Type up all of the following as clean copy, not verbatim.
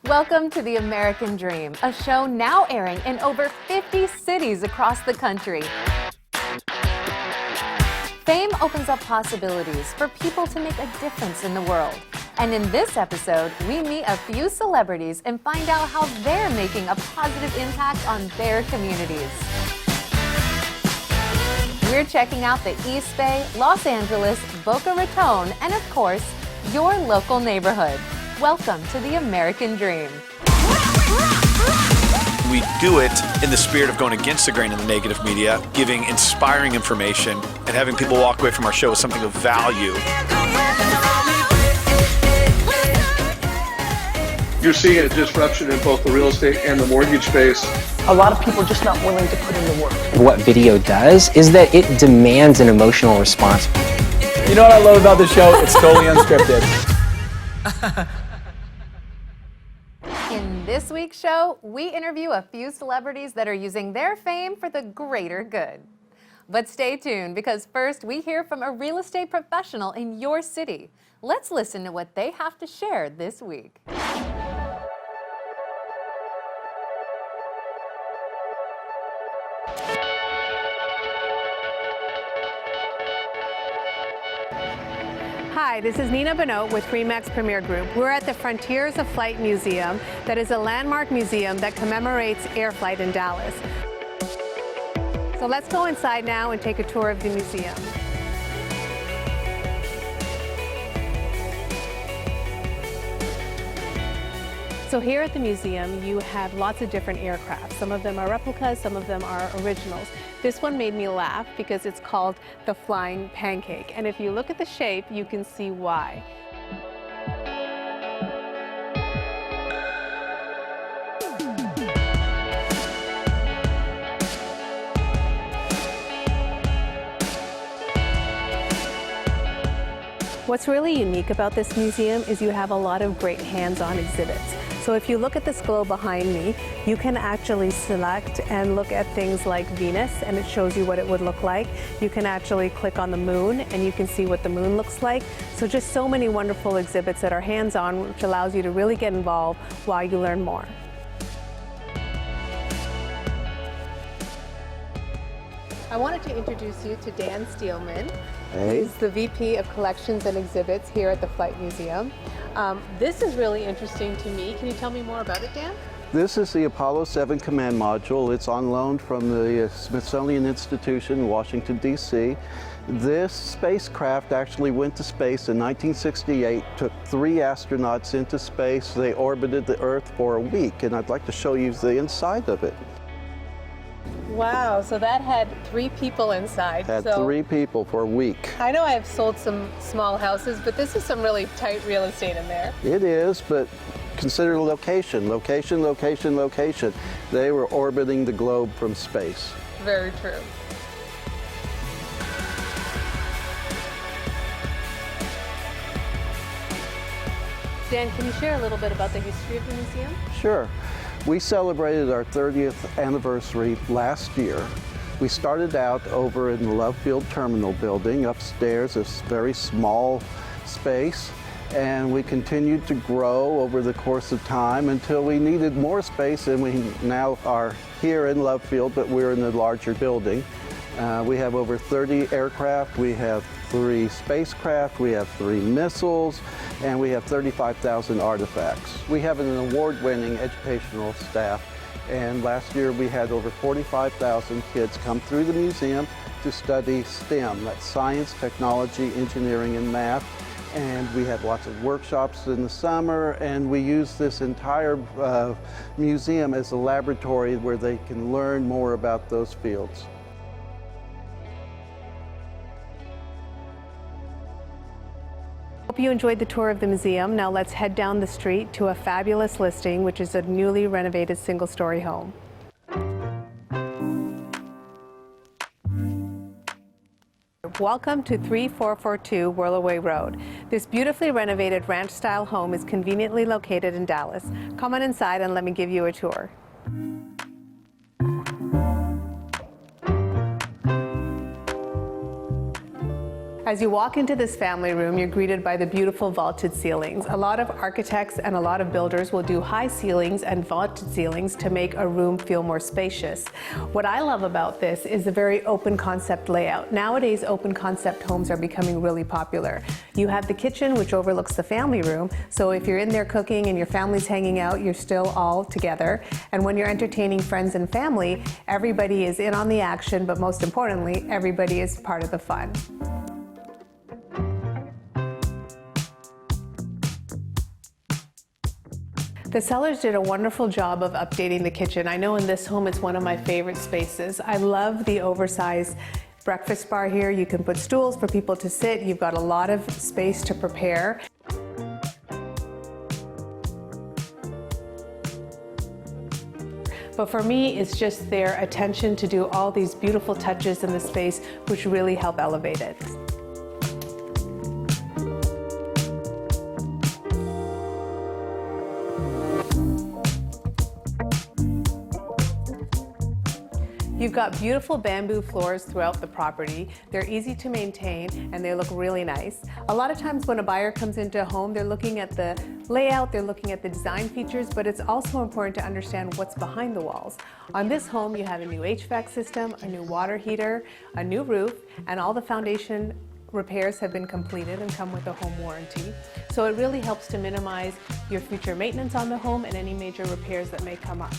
Welcome to The American Dream, a show now airing in over 50 cities across the country. Fame opens up possibilities for people to make a difference in the world. And in this episode, we meet a few celebrities and find out how they're making a positive impact on their communities. We're checking out the East Bay, Los Angeles, Boca Raton, and of course, your local neighborhood. Welcome to The American Dream. We do it in the spirit of going against the grain in the negative media, giving inspiring information, and having people walk away from our show with something of value. You're seeing a disruption in both the real estate and the mortgage space. A lot of people are just not willing to put in the work. What video does is that it demands an emotional response. You know what I love about the show? It's totally unscripted. In this week's show, we interview a few celebrities that are using their fame for the greater good. But stay tuned, because first we hear from a real estate professional in your city. Let's listen to what they have to share this week. Hi, this is Nina Bhanot with Remax Premier Group. We're at the Frontiers of Flight Museum, that is a landmark museum that commemorates air flight in Dallas. So let's go inside now and take a tour of the museum. So here at the museum, you have lots of different aircraft. Some of them are replicas, some of them are originals. This one made me laugh because it's called the Flying Pancake. And if you look at the shape, you can see why. What's really unique about this museum is you have a lot of great hands-on exhibits. So if you look at this globe behind me, you can actually select and look at things like Venus, and it shows you what it would look like. You can actually click on the moon and you can see what the moon looks like. So just so many wonderful exhibits that are hands-on, which allows you to really get involved while you learn more. I wanted to introduce you to Dan Steelman. Hey. He's the VP of Collections and Exhibits here at the Flight Museum. This is really interesting to me. Can you tell me more about it, Dan? This is the Apollo 7 command module. It's on loan from the Smithsonian Institution in Washington, D.C. This spacecraft actually went to space in 1968, took 3 astronauts into space. They orbited the Earth for a week, and I'd like to show you the inside of it. Wow, so that had 3 people inside. Had 3 people for a week. I know I've sold some small houses, but this is some really tight real estate in there. It is, but consider the location. Location, location, location. They were orbiting the globe from space. Very true. Dan, can you share a little bit about the history of the museum? Sure. We celebrated our 30th anniversary last year. We started out over in the Love Field Terminal building. Upstairs, this very small space, and we continued to grow over the course of time until we needed more space, and we now are here in Love Field, but we're in the larger building. We have over 30 aircraft, we have 3 spacecraft, we have 3 missiles, and we have 35,000 artifacts. We have an award-winning educational staff, and last year we had over 45,000 kids come through the museum to study STEM, that's science, technology, engineering, and math. And we had lots of workshops in the summer, and we use this entire museum as a laboratory where they can learn more about those fields. Hope you enjoyed the tour of the museum. Now let's head down the street to a fabulous listing, which is a newly renovated single-story home. Welcome to 3442 Whirlaway Road. This beautifully renovated ranch-style home is conveniently located in Dallas. Come on inside and let me give you a tour. As you walk into this family room, you're greeted by the beautiful vaulted ceilings. A lot of architects and a lot of builders will do high ceilings and vaulted ceilings to make a room feel more spacious. What I love about this is the very open concept layout. Nowadays, open concept homes are becoming really popular. You have the kitchen, which overlooks the family room, so if you're in there cooking and your family's hanging out, you're still all together. And when you're entertaining friends and family, everybody is in on the action, but most importantly, everybody is part of the fun. The sellers did a wonderful job of updating the kitchen. I know in this home it's one of my favorite spaces. I love the oversized breakfast bar here. You can put stools for people to sit. You've got a lot of space to prepare. But for me, it's just their attention to do all these beautiful touches in the space which really help elevate it. You've got beautiful bamboo floors throughout the property. They're easy to maintain and they look really nice. A lot of times when a buyer comes into a home, they're looking at the layout, they're looking at the design features, but it's also important to understand what's behind the walls. On this home, you have a new HVAC system, a new water heater, a new roof, and all the foundation repairs have been completed and come with a home warranty. So it really helps to minimize your future maintenance on the home and any major repairs that may come up.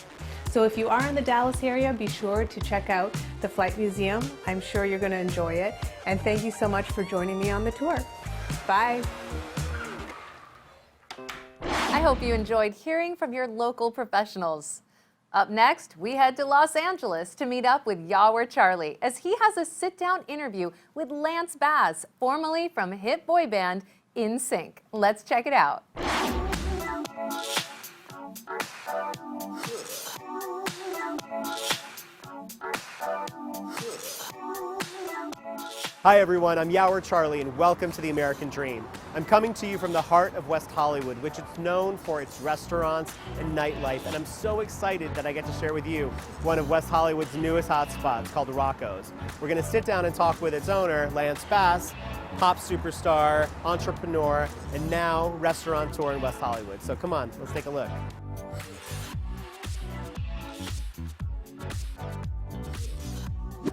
So if you are in the Dallas area, be sure to check out the Flight Museum. I'm sure you're going to enjoy it. And thank you so much for joining me on the tour. Bye. I hope you enjoyed hearing from your local professionals. Up next, we head to Los Angeles to meet up with Yawar Charlie as he has a sit-down interview with Lance Bass, formerly from hit boy band NSYNC. Let's check it out. Hi everyone, I'm Yawar Charlie and welcome to the American Dream. I'm coming to you from the heart of West Hollywood, which is known for its restaurants and nightlife, and I'm so excited that I get to share with you one of West Hollywood's newest hotspots called Rocco's. We're going to sit down and talk with its owner, Lance Bass, pop superstar, entrepreneur, and now restaurateur in West Hollywood. So come on, let's take a look.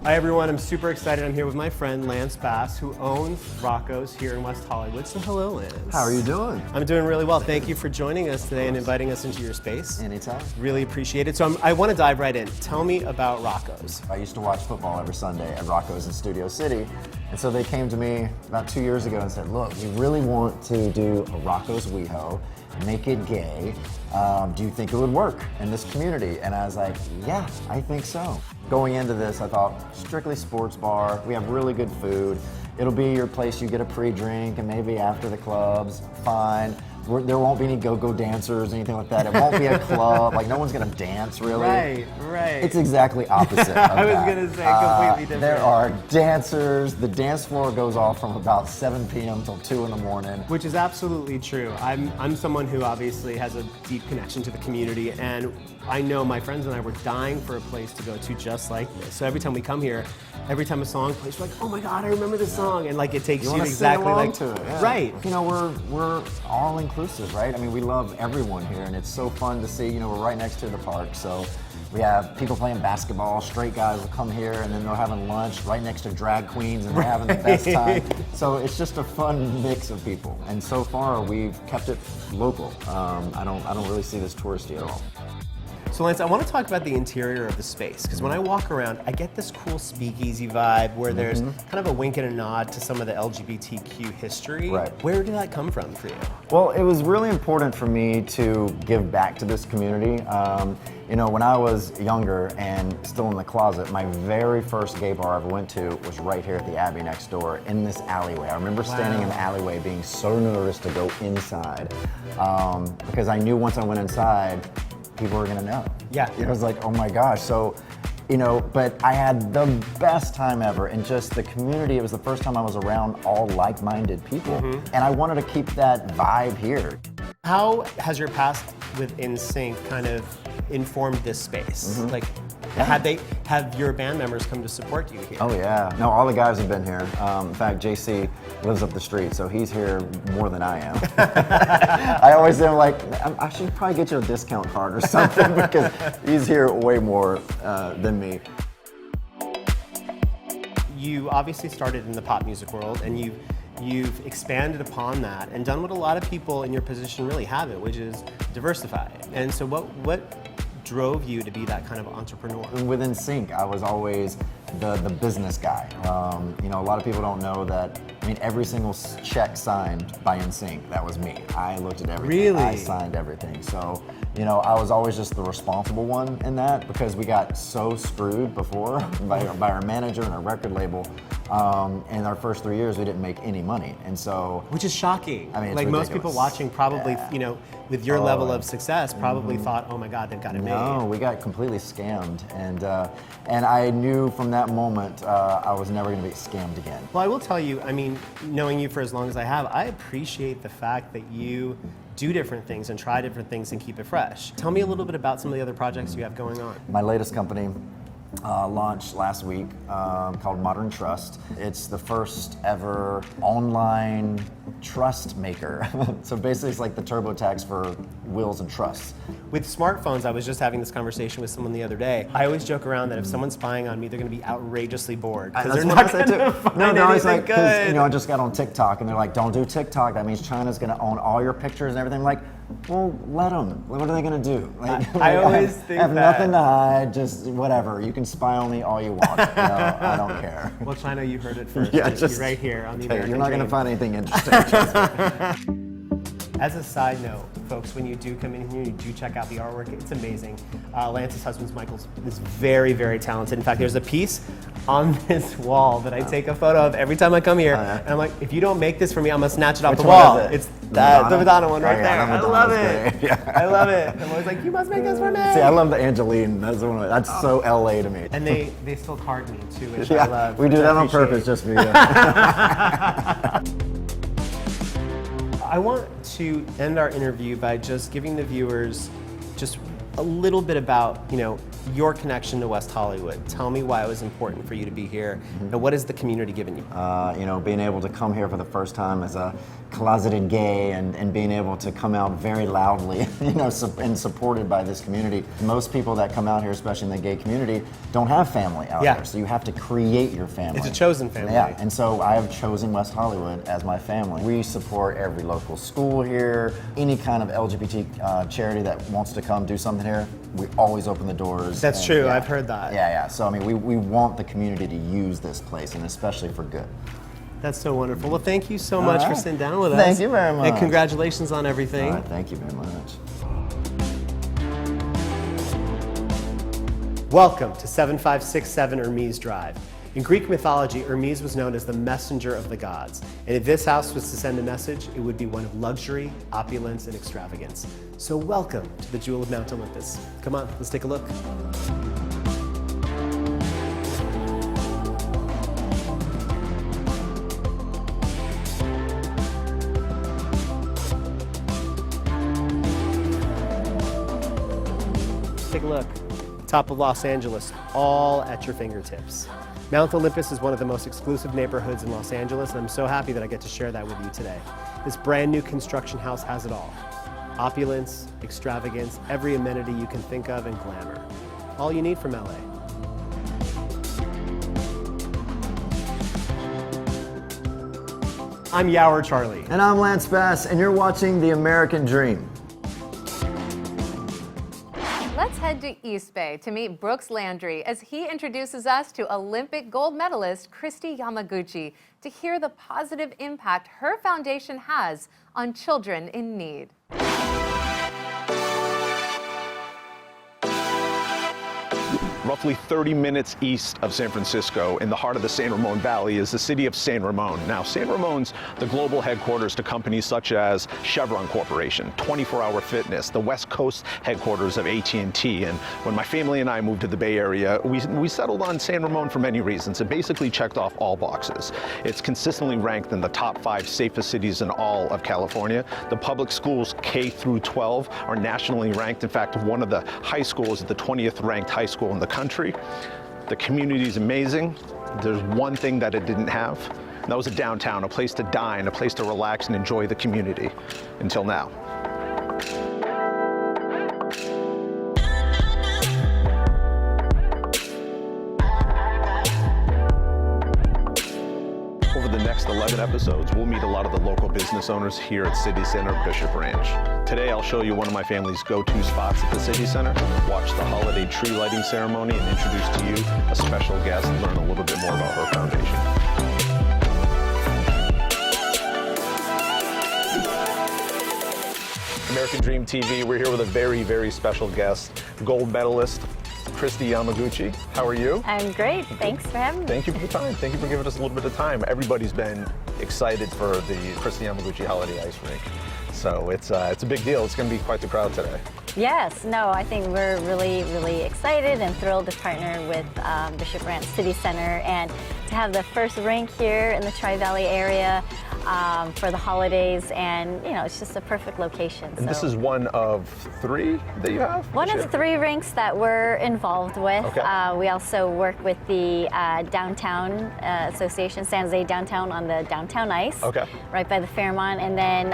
Hi everyone, I'm super excited. I'm here with my friend Lance Bass, who owns Rocco's here in West Hollywood. So hello, Lance. How are you doing? I'm doing really well. Thank you for joining us today and inviting us into your space. Anytime. Really appreciate it. So I want to dive right in. Tell me about Rocco's. I used to watch football every Sunday at Rocco's in Studio City. And so they came to me about 2 years ago and said, look, we really want to do a Rocco's WeHo, make it gay. Do you think it would work in this community? And I was like, yeah, I think so. Going into this, I thought, strictly sports bar, we have really good food. It'll be your place you get a pre-drink and maybe after the clubs, fine. There won't be any go-go dancers, anything like that. It won't be a club, like no one's gonna dance really. Right. It's exactly opposite of I was that. gonna say completely different. There are dancers. The dance floor goes off from about 7 p.m. till 2 in the morning. Which is absolutely true. I'm someone who obviously has a deep connection to the community, and I know my friends and I were dying for a place to go to just like this. So every time we come here, every time a song plays, we're like, oh my God, I remember this song. And like it takes you exactly like to it. Yeah. Right. You know, we're all inclusive, right? I mean, we love everyone here, and it's so fun to see. You know, we're right next to the park, so we have people playing basketball. Straight guys will come here, and then they're having lunch right next to drag queens, and they're having the best time. So it's just a fun mix of people, and so far we've kept it local. I don't really see this touristy at all. So Lance, I want to talk about the interior of the space, because when I walk around, I get this cool speakeasy vibe where there's kind of a wink and a nod to some of the LGBTQ history. Right. Where did that come from for you? Well, it was really important for me to give back to this community. You know, when I was younger and still in the closet, my very first gay bar I ever went to was right here at the Abbey next door in this alleyway. I remember standing in the alleyway being so nervous to go inside because I knew once I went inside, people were gonna know. Yeah. It was like, oh my gosh. So, you know, but I had the best time ever, and just the community, it was the first time I was around all like-minded people. And I wanted to keep that vibe here. How has your past with NSYNC kind of informed this space? Like, have your band members come to support you here? Oh yeah, no, all the guys have been here. In fact, JC lives up the street, so he's here more than I am. I always am like, I should probably get you a discount card or something because he's here way more than me. You obviously started in the pop music world, and you've expanded upon that and done what a lot of people in your position really haven't, which is diversify. And so what drove you to be that kind of entrepreneur? Within Sync, I was always the business guy. You know, a lot of people don't know that, I mean, every single check signed by NSYNC, that was me. I looked at everything. Really? I signed everything. So, you know, I was always just the responsible one in that because we got so screwed before by our manager and our record label. In our first 3 years, we didn't make any money. And so, which is shocking. I mean, it's like ridiculous. most people watching probably, you know, with your level of success, probably thought, oh my God, they've got it made. No, we got completely scammed. And I knew from that moment, I was never gonna be scammed again. Well, I will tell you, I mean, knowing you for as long as I have, I appreciate the fact that you do different things and try different things and keep it fresh. Tell me a little bit about some of the other projects you have going on. My latest company launched last week called Modern Trust. It's the first ever online trust maker. So basically it's like the TurboTax for wills and trusts. With smartphones, I was just having this conversation with someone the other day. I always joke around that if someone's spying on me, they're going to be outrageously bored because they're not going to find anything good. You know, I just got on TikTok and they're like, don't do TikTok. That means China's going to own all your pictures and everything. I'm like, well, let them. What are they going to do? Like, I always think I have that. nothing to hide. Just whatever. You can spy on me all you want. You know, I don't care. Well, China, you heard it first. Yeah, You're just right here on the American You're not going to Dream. find anything interesting. As a side note, folks, when you do come in here, you do check out the artwork. It's amazing. Lance's husband, Michael, is very, very talented. In fact, there's a piece on this wall that I take a photo of every time I come here. And I'm like, if you don't make this for me, I'm going to snatch it off the wall. Is it? It's that, the Madonna one right Oh, there. yeah, I love Madonna's it. great. Yeah. I love it. I'm always like, you must make this for me. See, I love the Angeline. That's so LA to me. And they still card me too, which Yeah, I love. we do which that I on appreciate. purpose just for you. I want to end our interview by just giving the viewers just a little bit about, you know, your connection to West Hollywood. Tell me why it was important for you to be here, and what has the community given you? You know, being able to come here for the first time as a closeted gay and being able to come out very loudly, you know, and supported by this community. Most people that come out here, especially in the gay community, don't have family out here, so you have to create your family. It's a chosen family. Yeah, and so I have chosen West Hollywood as my family. We support every local school here, any kind of LGBT charity that wants to come do something here, we always open the doors. That's true, I've heard that. Yeah. So I mean, we want the community to use this place, and especially for good. That's so wonderful. Well, thank you so much for sitting down with us. Thank you very much. And congratulations on everything. All right, thank you very much. Welcome to 7567 Hermes Drive. In Greek mythology, Hermes was known as the messenger of the gods. And if this house was to send a message, it would be one of luxury, opulence, and extravagance. So welcome to the Jewel of Mount Olympus. Come on, let's take a look. Take a look. Top of Los Angeles, all at your fingertips. Mount Olympus is one of the most exclusive neighborhoods in Los Angeles, and I'm so happy that I get to share that with you today. This brand new construction house has it all. Opulence, extravagance, every amenity you can think of, and glamour. All you need from LA. I'm Yower Charlie. And I'm Lance Bass, and you're watching The American Dream. Let's head to East Bay to meet Brooks Landry as he introduces us to Olympic gold medalist Christy Yamaguchi to hear the positive impact her foundation has on children in need. Roughly 30 minutes east of San Francisco, in the heart of the San Ramon Valley, is the city of San Ramon. Now, San Ramon's the global headquarters to companies such as Chevron Corporation, 24 Hour Fitness, the West Coast headquarters of AT&T. And when my family and I moved to the Bay Area, we settled on San Ramon for many reasons. It basically checked off all boxes. It's consistently ranked in the top 5 safest cities in all of California. The public schools K through 12 are nationally ranked. In fact, one of the high schools is the 20th ranked high school in the country. The community is amazing. There's one thing that it didn't have, That was a downtown, a place to dine, a place to relax and enjoy the community. Until now. Over the next 11 episodes, we'll meet a lot of the local business owners here at City Center Bishop Ranch. Today, I'll show you one of my family's go-to spots at the City Center, watch the holiday tree lighting ceremony, and introduce to you a special guest and learn a little bit more about her foundation. American Dream TV, we're here with a very, very special guest, gold medalist, Christy Yamaguchi. How are you? I'm great. Thanks for having me. Thank you for the time. Thank you for giving us a little bit of time. Everybody's been excited for the Christy Yamaguchi Holiday Ice Rink. So it's a big deal. It's going to be quite the crowd today. Yes, no, I think we're really, really excited and thrilled to partner with Bishop Ranch City Center and to have the first rink here in the Tri-Valley area for the holidays, and you know, it's just a perfect location. And this is one of 3 that you have? One of 3 rinks that we're involved with. Okay. We also work with the Downtown Association, San Jose Downtown, on the Downtown Ice, right by the Fairmont, and then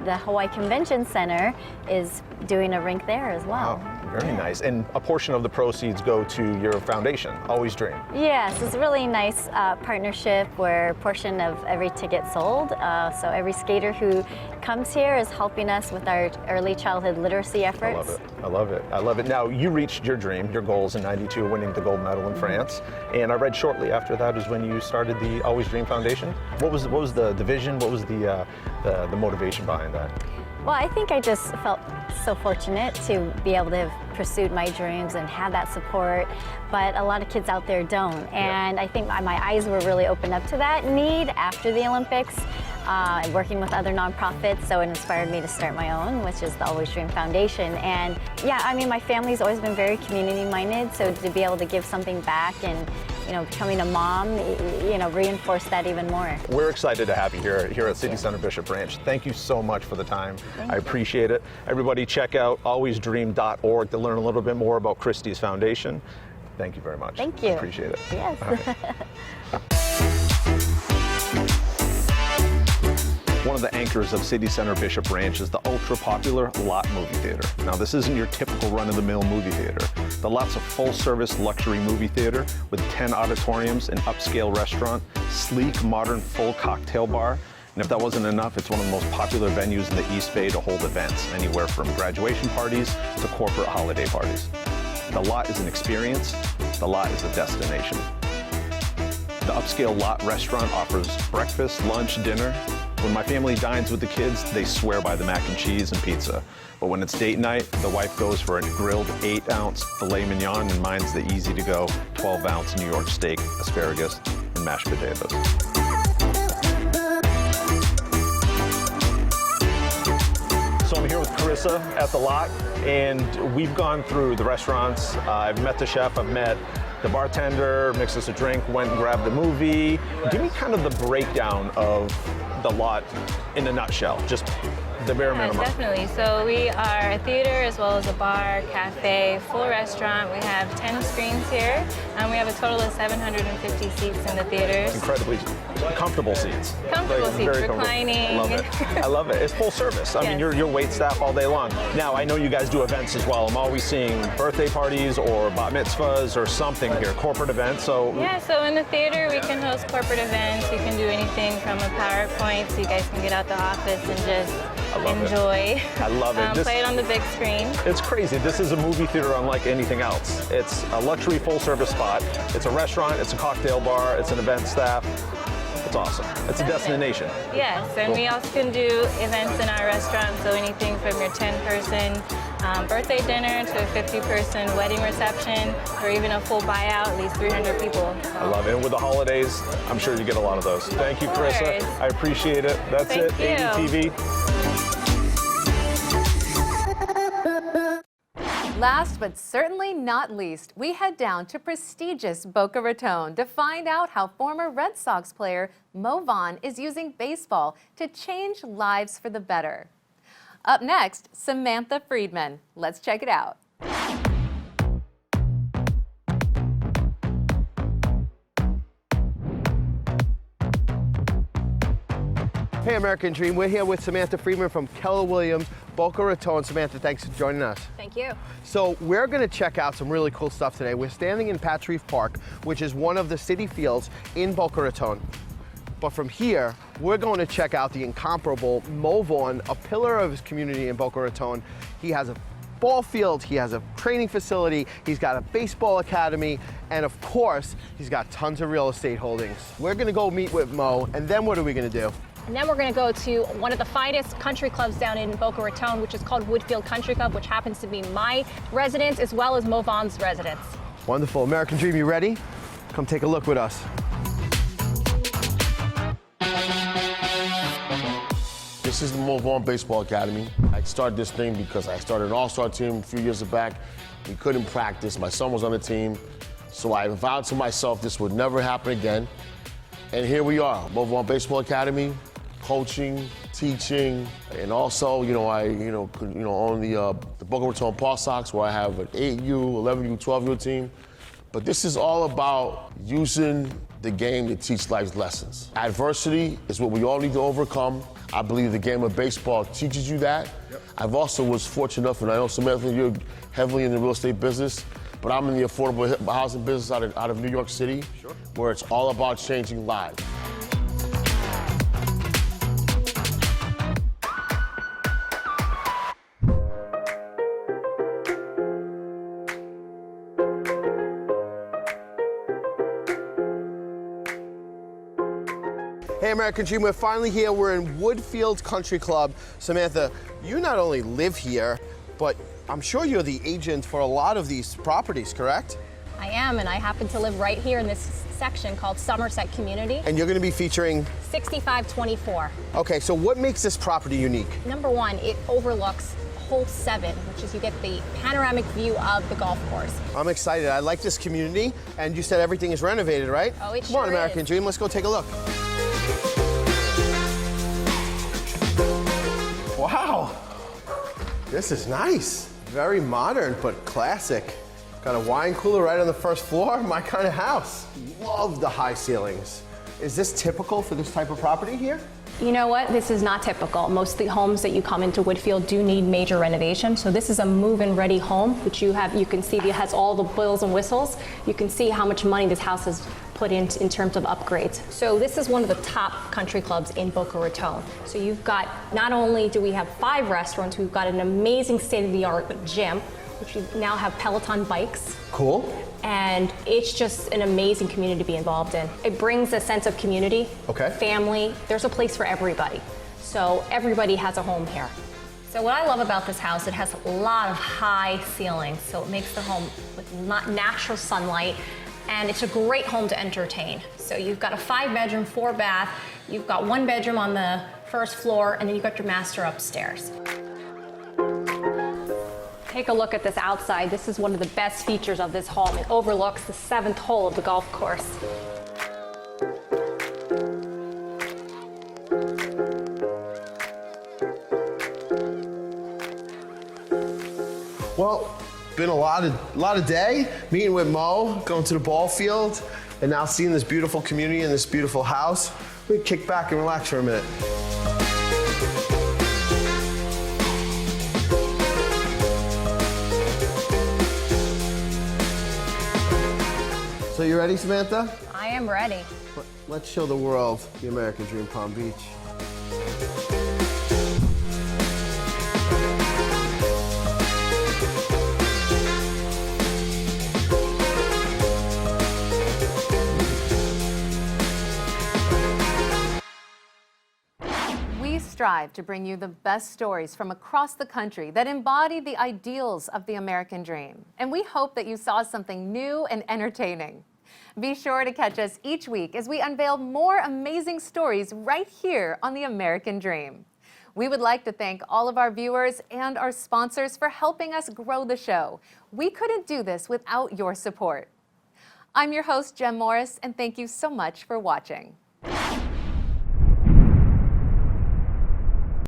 the Hawaii Convention Center is doing a rink there as well. Wow. Very nice. And a portion of the proceeds go to your foundation, Always Dream. Yes, it's a really nice partnership where a portion of every ticket sold. So every skater who comes here is helping us with our early childhood literacy efforts. I love it. I love it. I love it. Now, you reached your dream, your goals in '92, winning the gold medal in France. And I read shortly after that is when you started the Always Dream Foundation. What was the vision? What was the motivation behind that? Well, I think I just felt so fortunate to be able to have pursued my dreams and have that support, but a lot of kids out there don't. And I think my eyes were really opened up to that need after the Olympics, working with other nonprofits, so it inspired me to start my own, which is the Always Dream Foundation. And yeah, I mean, my family's always been very community-minded, so to be able to give something back and, you know, becoming a mom, you know, reinforced that even more. We're excited to have you here at City Center Bishop Ranch. Thank you so much for the time. I appreciate it. Everybody check out alwaysdream.org to learn a little bit more about Christy's foundation. Thank you very much. Thank you. I appreciate it. Yes. One of the anchors of City Center Bishop Ranch is the ultra-popular Lot Movie Theater. Now, this isn't your typical run-of-the-mill movie theater. The Lot's a full-service luxury movie theater with 10 auditoriums, an upscale restaurant, sleek, modern, full cocktail bar. And if that wasn't enough, it's one of the most popular venues in the East Bay to hold events, anywhere from graduation parties to corporate holiday parties. The Lot is an experience. The Lot is a destination. The upscale Lot restaurant offers breakfast, lunch, dinner. When my family dines with the kids, they swear by the mac and cheese and pizza. But when it's date night, the wife goes for a grilled 8-ounce filet mignon, and mine's the easy-to-go 12-ounce New York steak, asparagus, and mashed potatoes. So I'm here with Carissa at the Lot, and we've gone through the restaurants. I've met the chef, I've met the bartender, mixed us a drink, went and grabbed the movie. Give me kind of the breakdown of the Lot in a nutshell, just the bare minimum. Definitely. So we are a theater as well as a bar, cafe, full restaurant. We have 10 screens here, and we have a total of 750 seats in the theaters. Incredibly comfortable seats. Comfortable seats, very reclining. Love it. I love it. It's full service. I mean, you're wait staff all day long. Now, I know you guys do events as well. I'm always seeing birthday parties or bat mitzvahs or something here, corporate events. So yeah, so in the theater, we can host corporate events. We can do anything from a PowerPoint, so you guys can get out the office and just enjoy. I love it. Play it on the big screen. It's crazy. This is a movie theater unlike anything else. It's a luxury full-service spot. It's a restaurant. It's a cocktail bar. It's an event staff. It's awesome. It's a destination. Yes, and we also can do events in our restaurant, so anything from your 10-person birthday dinner to a 50-person wedding reception, or even a full buyout, at least 300 people. So. I love it. And with the holidays, I'm sure you get a lot of those. Thank you, Carissa. I appreciate it. That's it. ADTV. Last but certainly not least, we head down to prestigious Boca Raton to find out how former Red Sox player Mo Vaughn is using baseball to change lives for the better. Up next, Samantha Friedman. Let's check it out. Hey, American Dream. We're here with Samantha Freeman from Keller Williams, Boca Raton. Samantha, thanks for joining us. Thank you. So we're going to check out some really cool stuff today. We're standing in Patrice Park, which is one of the city fields in Boca Raton. But from here, we're going to check out the incomparable Mo Vaughn, a pillar of his community in Boca Raton. He has a ball field, he has a training facility, he's got a baseball academy, and of course, he's got tons of real estate holdings. We're gonna go meet with Mo, and then what are we gonna do? And then we're going to go to one of the finest country clubs down in Boca Raton, which is called Woodfield Country Club, which happens to be my residence as well as Mo Vaughn's residence. Wonderful. American Dream, you ready? Come take a look with us. This is the Mo Vaughn Baseball Academy. I started this thing because I started an all-star team a few years back. We couldn't practice. My son was on the team. So I vowed to myself this would never happen again. And here we are, Mo Vaughn Baseball Academy, coaching, teaching, and also, I own the Boca Raton Paw Sox, where I have an 8U, 11U, 12U team. But this is all about using the game to teach life lessons. Adversity is what we all need to overcome. I believe the game of baseball teaches you that. Yep. I've also was fortunate enough, and I know Samantha, you're heavily in the real estate business, but I'm in the affordable housing business out of New York City, sure, where it's all about changing lives. Hey, American Dream, we're finally here. We're in Woodfield Country Club. Samantha, you not only live here, but I'm sure you're the agent for a lot of these properties, correct? I am, and I happen to live right here in this section called Somerset Community. And you're going to be featuring? 6524. Okay, so what makes this property unique? Number one, it overlooks hole 7, which is you get the panoramic view of the golf course. I'm excited. I like this community, and you said everything is renovated, right? Oh, it Come on, American Dream, let's go take a look. Wow, this is nice. Very modern, but classic. Got a wine cooler right on the first floor, my kind of house. Love the high ceilings. Is this typical for this type of property here? You know what? This is not typical. Most of the homes that you come into Woodfield do need major renovation. So this is a move-in ready home, which you can see it has all the bells and whistles. You can see how much money this house has put in terms of upgrades. So this is one of the top country clubs in Boca Raton. So you've got, not only do we have 5 restaurants, we've got an amazing state-of-the-art gym, which we now have Peloton bikes. Cool. And it's just an amazing community to be involved in. It brings a sense of community, family. There's a place for everybody. So everybody has a home here. So what I love about this house, it has a lot of high ceilings, so it makes the home with natural sunlight, and it's a great home to entertain. So you've got a 5-bedroom, 4-bath, you've got 1 bedroom on the first floor, and then you've got your master upstairs. Take a look at this outside. This is one of the best features of this home. It overlooks the 7th hole of the golf course. Well, been a lot of day, meeting with Mo, going to the ball field, and now seeing this beautiful community and this beautiful house. We can kick back and relax for a minute. So you ready, Samantha? I am ready. Let's show the world the American Dream Palm Beach. We strive to bring you the best stories from across the country that embody the ideals of the American dream. And we hope that you saw something new and entertaining. Be sure to catch us each week as we unveil more amazing stories right here on the American Dream. We would like to thank all of our viewers and our sponsors for helping us grow the show. We couldn't do this without your support. I'm your host, Jem Morris, and thank you so much for watching.